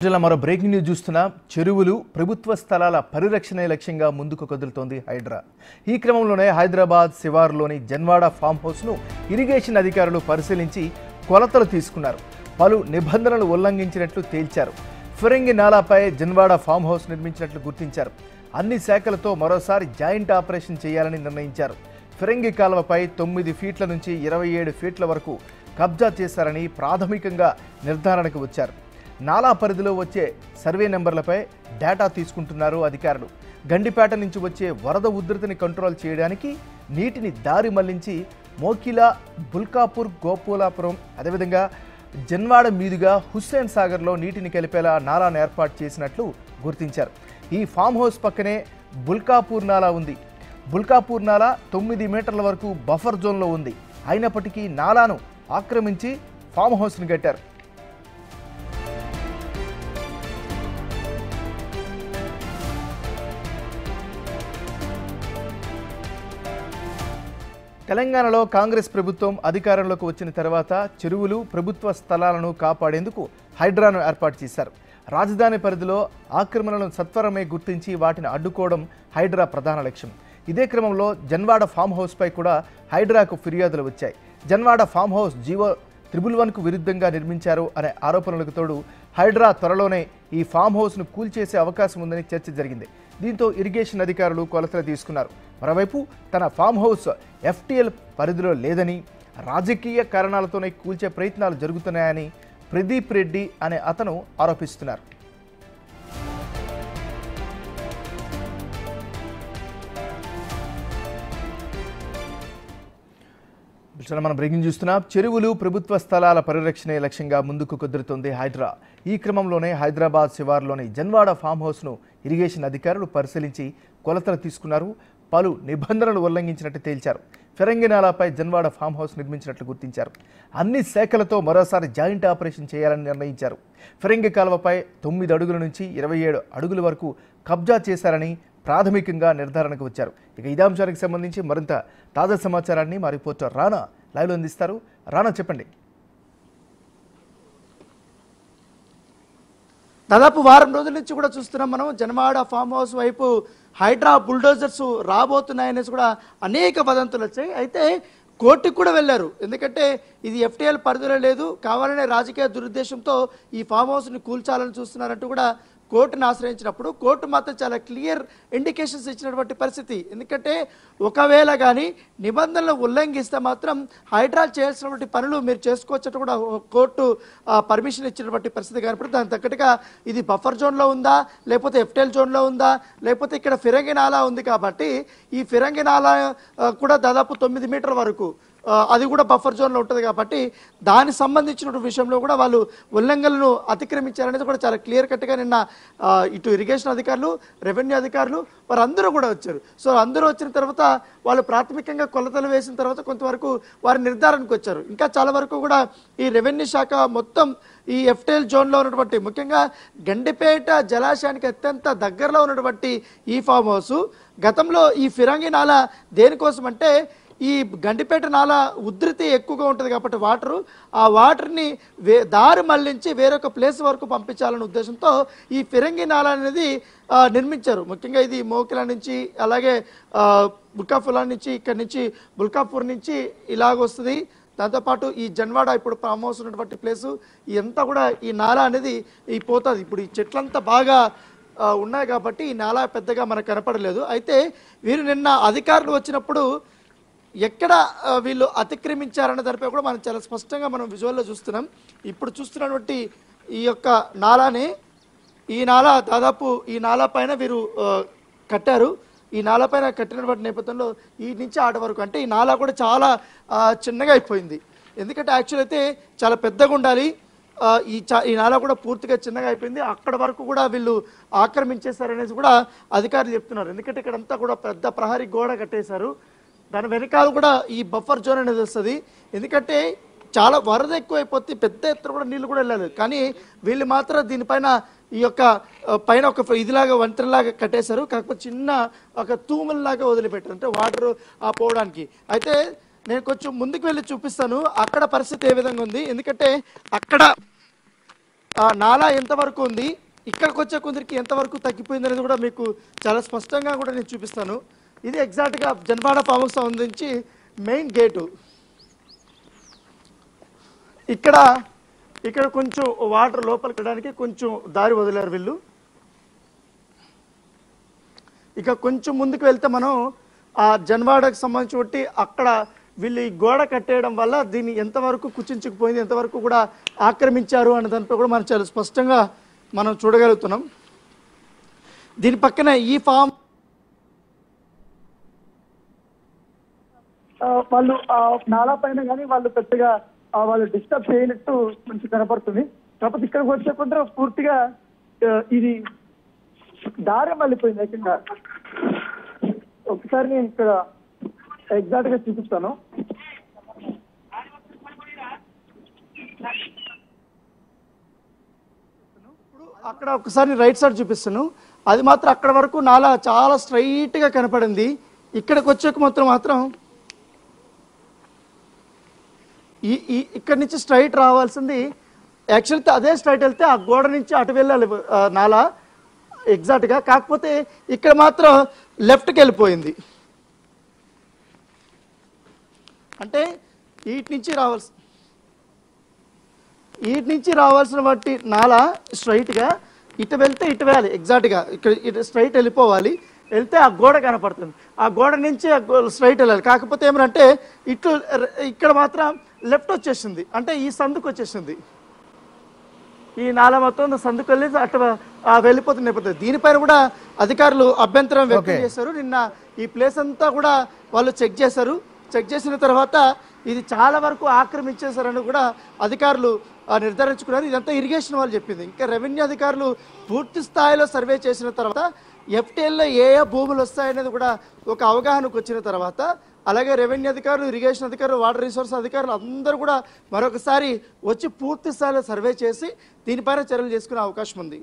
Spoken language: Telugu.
జిల్లా మరో బ్రేకింగ్ న్యూస్ చూస్తున్నా చెరువులు ప్రభుత్వ స్థలాల పరిరక్షణ లక్ష్యంగా ముందుకు కదులుతోంది హైడ్రా. ఈ క్రమంలోనే హైదరాబాద్ శివారులోని జన్వాడ ఫామ్ హౌస్ను ఇరిగేషన్ అధికారులు పరిశీలించి కొలతలు తీసుకున్నారు. పలు నిబంధనలు ఉల్లంఘించినట్లు తేల్చారు. ఫిరంగి నాలాపై జన్వాడ ఫామ్ హౌస్ నిర్మించినట్లు గుర్తించారు. అన్ని శాఖలతో మరోసారి జాయింట్ ఆపరేషన్ చేయాలని నిర్ణయించారు. ఫిరంగి కాలువపై 9 ఫీట్ల నుంచి 27 ఫీట్ల వరకు కబ్జా చేశారని ప్రాథమికంగా నిర్ధారణకు వచ్చారు. నాలా పరిధిలో వచ్చే సర్వే నెంబర్లపై డేటా తీసుకుంటున్నారు అధికారులు. గండిపేట నుంచి వచ్చే వరద ఉధృతిని కంట్రోల్ చేయడానికి నీటిని దారి మళ్లించి మోకిలా, బుల్కాపూర్, గోపాలాపురం, అదేవిధంగా జన్వాడ మీదుగా హుస్సేన్ సాగర్లో నీటిని కలిపేలా నాలాను ఏర్పాటు చేసినట్లు గుర్తించారు. ఈ ఫామ్ హౌస్ పక్కనే బుల్కాపూర్ నాలా ఉంది. బుల్కాపూర్ నాలా 9 మీటర్ల వరకు బఫర్ జోన్లో ఉంది. అయినప్పటికీ నాలాను ఆక్రమించి ఫామ్ హౌస్ను కట్టారు. తెలంగాణలో కాంగ్రెస్ ప్రభుత్వం అధికారంలోకి వచ్చిన తర్వాత చెరువులు, ప్రభుత్వ స్థలాలను కాపాడేందుకు హైడ్రాను ఏర్పాటు చేశారు. రాజధాని పరిధిలో ఆక్రమణలను సత్వరమే గుర్తించి వాటిని అడ్డుకోవడం హైడ్రా ప్రధాన లక్ష్యం. ఇదే క్రమంలో జన్వాడ ఫామ్ హౌస్పై కూడా హైడ్రాకు ఫిర్యాదులు వచ్చాయి. జన్వాడ ఫామ్ హౌస్ జీవో 111కు విరుద్ధంగా నిర్మించారు అనే ఆరోపణలకు తోడు హైడ్రా త్వరలోనే ఈ ఫామ్ హౌస్ను కూల్చేసే అవకాశం ఉందని చర్చ జరిగింది. దీంతో ఇరిగేషన్ అధికారులు కొలతలు తీసుకున్నారు. మరోవైపు తన ఫామ్ హౌస్ FTL పరిధిలో లేదని, రాజకీయ కారణాలతోనే కూల్చే ప్రయత్నాలు జరుగుతున్నాయని ప్రదీప్ రెడ్డి అనే అతను ఆరోపిస్తున్నారు. మనం బ్రేకింగ్ చూస్తున్నాం. చెరువులు, ప్రభుత్వ స్థలాల పరిరక్షణ లక్ష్యంగా ముందుకు కుదురుతోంది హైడ్రా. ఈ క్రమంలోనే హైదరాబాద్ శివార్లోని జన్వాడ ఫామ్ హౌస్ను ఇరిగేషన్ అధికారులు పరిశీలించి కొలతలు తీసుకున్నారు. పలు నిబంధనలు ఉల్లంఘించినట్టు తేల్చారు. ఫిరంగి నాలాపై జన్వాడ ఫామ్ హౌస్ నిర్మించినట్లు గుర్తించారు. అన్ని శాఖలతో మరోసారి జాయింట్ ఆపరేషన్ చేయాలని నిర్ణయించారు. ఫిరంగి కాలువపై 9 అడుగుల నుంచి 27 అడుగుల వరకు కబ్జా చేశారని ప్రాథమికంగా నిర్ధారణకు వచ్చారు. ఇక ఇదే అంశానికి సంబంధించి మరింత తాజా సమాచారాన్ని మా రిపోర్టర్ రానా లైవ్లో అందిస్తారు. రానా, చెప్పండి. దాదాపు వారం రోజుల నుంచి కూడా చూస్తున్నాం మనం. జన్వాడ ఫామ్ హౌస్ వైపు హైడ్రా బుల్డోజర్స్ రాబోతున్నాయనేసి కూడా అనేక వదంతులు వచ్చాయి. అయితే కోర్టుకు కూడా వెళ్ళారు. ఎందుకంటే ఇది FTL పరిధిలో లేదు, కావాలనే రాజకీయ దురుద్దేశంతో ఈ ఫామ్ హౌస్ని కూల్చాలని చూస్తున్నారంటూ కూడా కోర్టును ఆశ్రయించినప్పుడు కోర్టు మాత్రం చాలా క్లియర్ ఇండికేషన్స్ ఇచ్చినటువంటి పరిస్థితి. ఎందుకంటే ఒకవేళ కానీ నిబంధనలు ఉల్లంఘిస్తే మాత్రం హైడ్రా చేయాల్సినటువంటి పనులు మీరు చేసుకోవచ్చట్టు కూడా కోర్టు పర్మిషన్ ఇచ్చినటువంటి పరిస్థితి కనపడుతుంది. దాని తగ్గట్టుగా ఇది బఫర్ జోన్లో ఉందా, లేకపోతే FTL జోన్లో ఉందా, లేకపోతే ఇక్కడ ఫిరంగి నాలా ఉంది కాబట్టి ఈ ఫిరంగి నాలా కూడా దాదాపు 9 మీటర్ల వరకు అది కూడా బఫర్ జోన్లో ఉంటుంది కాబట్టి దానికి సంబంధించిన విషయంలో కూడా వాళ్ళు ఉల్లంఘనలను అతిక్రమించారనేది కూడా చాలా క్లియర్ కట్గా నిన్న ఇటు ఇరిగేషన్ అధికారులు, రెవెన్యూ అధికారులు వారందరూ కూడా వచ్చారు. సో అందరూ వచ్చిన తర్వాత వాళ్ళు ప్రాథమికంగా కొలతలు వేసిన తర్వాత కొంతవరకు వారి నిర్ధారణకు వచ్చారు. ఇంకా చాలా వరకు కూడా ఈ రెవెన్యూ శాఖ మొత్తం ఈ FTL జోన్లో ఉన్నటువంటి, ముఖ్యంగా గండిపేట జలాశయానికి అత్యంత దగ్గరలో ఉన్నటువంటి ఈ ఫామ్ హౌస్ గతంలో ఈ ఫిరంగి నాలా దేనికోసం అంటే ఈ గండిపేట నాలా ఉధృతి ఎక్కువగా ఉంటుంది కాబట్టి ఆ వాటర్ని దారి మళ్లించి వేరొక ప్లేస్ వరకు పంపించాలనే ఉద్దేశంతో ఈ ఫిరంగి నాలా అనేది నిర్మించారు. ముఖ్యంగా ఇది మోకిలా నుంచి అలాగే బుల్కాపులా నుంచి, ఇక్కడి నుంచి బుల్కాపూర్ నుంచి ఇలాగొస్తుంది. దాంతోపాటు ఈ జన్వాడ ఇప్పుడు ఫామ్ హౌస్ ఉన్నటువంటి ప్లేసు ఇదంతా కూడా ఈ నాలా అనేది పోతుంది. ఇప్పుడు ఈ చెట్లంతా బాగా ఉన్నాయి కాబట్టి ఈ నాలా పెద్దగా మనకు కనపడలేదు. అయితే వీరు నిన్న అధికారులు వచ్చినప్పుడు ఎక్కడ వీళ్ళు అతిక్రమించారన్న దానిపై కూడా మనం చాలా స్పష్టంగా మనం విజువల్లో చూస్తున్నాం. ఇప్పుడు చూస్తున్నటువంటి ఈ యొక్క నాలాని, ఈ నాలా దాదాపు ఈ నాలా పైన వీరు కట్టారు. ఈ నాలా పైన కట్టినటువంటి నేపథ్యంలో ఈ నుంచి ఆట వరకు అంటే ఈ నాలా కూడా చాలా చిన్నగా అయిపోయింది. ఎందుకంటే యాక్చువల్ అయితే చాలా పెద్దగా ఉండాలి. ఈ నాలా కూడా పూర్తిగా చిన్నగా అయిపోయింది. అక్కడ వరకు కూడా వీళ్ళు ఆక్రమించేశారనేసి కూడా అధికారులు చెప్తున్నారు. ఎందుకంటే ఇక్కడంతా కూడా పెద్ద ప్రహరీ గోడ కట్టేశారు. దాని వెనకాల కూడా ఈ బఫర్ జోన్ అనేది వస్తుంది. ఎందుకంటే చాలా వరద ఎక్కువైపోతే పెద్ద ఎత్తున కూడా నీళ్ళు కూడా వెళ్ళాలి. కానీ వీళ్ళు మాత్రం దీనిపైన ఈ యొక్క పైన ఒక ఇదిలాగా వంతెనలాగా కట్టేశారు. కాకపోతే చిన్న ఒక తూముల్లాగా వదిలిపెట్టారు, అంటే వాటర్ పోవడానికి. అయితే నేను కొంచెం ముందుకు వెళ్ళి చూపిస్తాను అక్కడ పరిస్థితి ఏ విధంగా ఉంది. ఎందుకంటే అక్కడ నాలా ఎంతవరకు ఉంది, ఇక్కడికి వచ్చే కొందరికి ఎంతవరకు తగ్గిపోయింది అనేది కూడా మీకు చాలా స్పష్టంగా కూడా నేను చూపిస్తాను. ఇది ఎగ్జాక్ట్గా జన్వాడ ఫామ్ హౌస్ సంబంధించి మెయిన్ గేటు. ఇక్కడ కొంచెం వాటర్ లోపలికి వెళ్ళడానికి కొంచెం దారి వదిలేరు వీళ్ళు. ఇక కొంచెం ముందుకు వెళ్తే మనం ఆ జన్వాడకు సంబంధించి అక్కడ వీళ్ళు ఈ గోడ కట్టేయడం వల్ల దీన్ని ఎంతవరకు కుచించుకుపోయింది, ఎంతవరకు కూడా ఆక్రమించారు అనే దానిపై కూడా మనం చాలా స్పష్టంగా మనం చూడగలుగుతున్నాం. దీని పక్కన ఈ ఫామ్ వాళ్ళు నాలా పైన కానీ వాళ్ళు పెద్దగా వాళ్ళు డిస్టర్బ్ చేయనట్టు మంచి కనపడుతుంది. కాకపోతే ఇక్కడికి వచ్చేకుండా పూర్తిగా ఇది దారి మళ్ళీపోయింది. ఏకంగా ఒకసారి నేను ఇక్కడ ఎగ్జాక్ట్ గా చూపిస్తాను. అక్కడ ఒకసారి రైట్ సైడ్ చూపిస్తాను. అది మాత్రం అక్కడ వరకు నాలా చాలా స్ట్రైట్ గా కనపడింది. ఇక్కడికి వచ్చాక మాత్రం ఇక్కడి నుంచి స్ట్రైట్ రావాల్సింది యాక్చువల్గా అదే స్ట్రైట్ వెళ్తే ఆ గోడ నుంచి అటు వెళ్ళాలి నాలా ఎగ్జాక్ట్గా. కాకపోతే ఇక్కడ మాత్రం లెఫ్ట్కి వెళ్ళిపోయింది. అంటే వీటి నుంచి రావాల్సిన వాటి నాలా స్ట్రైట్గా ఇటు వెళ్తే ఇటు వెళ్ళాలి ఎగ్జాక్ట్గా. ఇక్కడ ఇటు స్ట్రైట్ వెళ్ళిపోవాలి. వెళ్తే ఆ గోడ కనపడుతుంది. ఆ గోడ నుంచి స్ట్రైట్ వెళ్ళాలి. కాకపోతే ఏమంటే ఇక్కడ మాత్రం లెఫ్ట్ వచ్చేసింది. అంటే ఈ సందుకు వచ్చేసింది. ఈ నాలా మొత్తం సందుకు వెళ్ళి అటు వెళ్ళిపోతుంది. దీనిపైన కూడా అధికారులు అభ్యంతరం వ్యక్తం చేశారు. నిన్న ఈ ప్లేస్ అంతా కూడా వాళ్ళు చెక్ చేశారు. చెక్ చేసిన తర్వాత ఇది చాలా వరకు ఆక్రమించేశారని కూడా అధికారులు నిర్ధారించుకున్నారు. ఇదంతా ఇరిగేషన్ వాళ్ళు చెప్పింది. ఇంకా రెవెన్యూ అధికారులు పూర్తి స్థాయిలో సర్వే చేసిన తర్వాత ఎఫ్టీఎల్లో ఏ భూములు వస్తాయనేది కూడా ఒక అవగాహనకు వచ్చిన తర్వాత అలాగే రెవెన్యూ అధికారులు, ఇరిగేషన్ అధికారులు, వాటర్ రిసోర్స్ అధికారులు అందరూ కూడా మరొకసారి వచ్చి పూర్తి స్థాయిలో సర్వే చేసి దీనిపైన చర్యలు చేసుకునే అవకాశం ఉంది.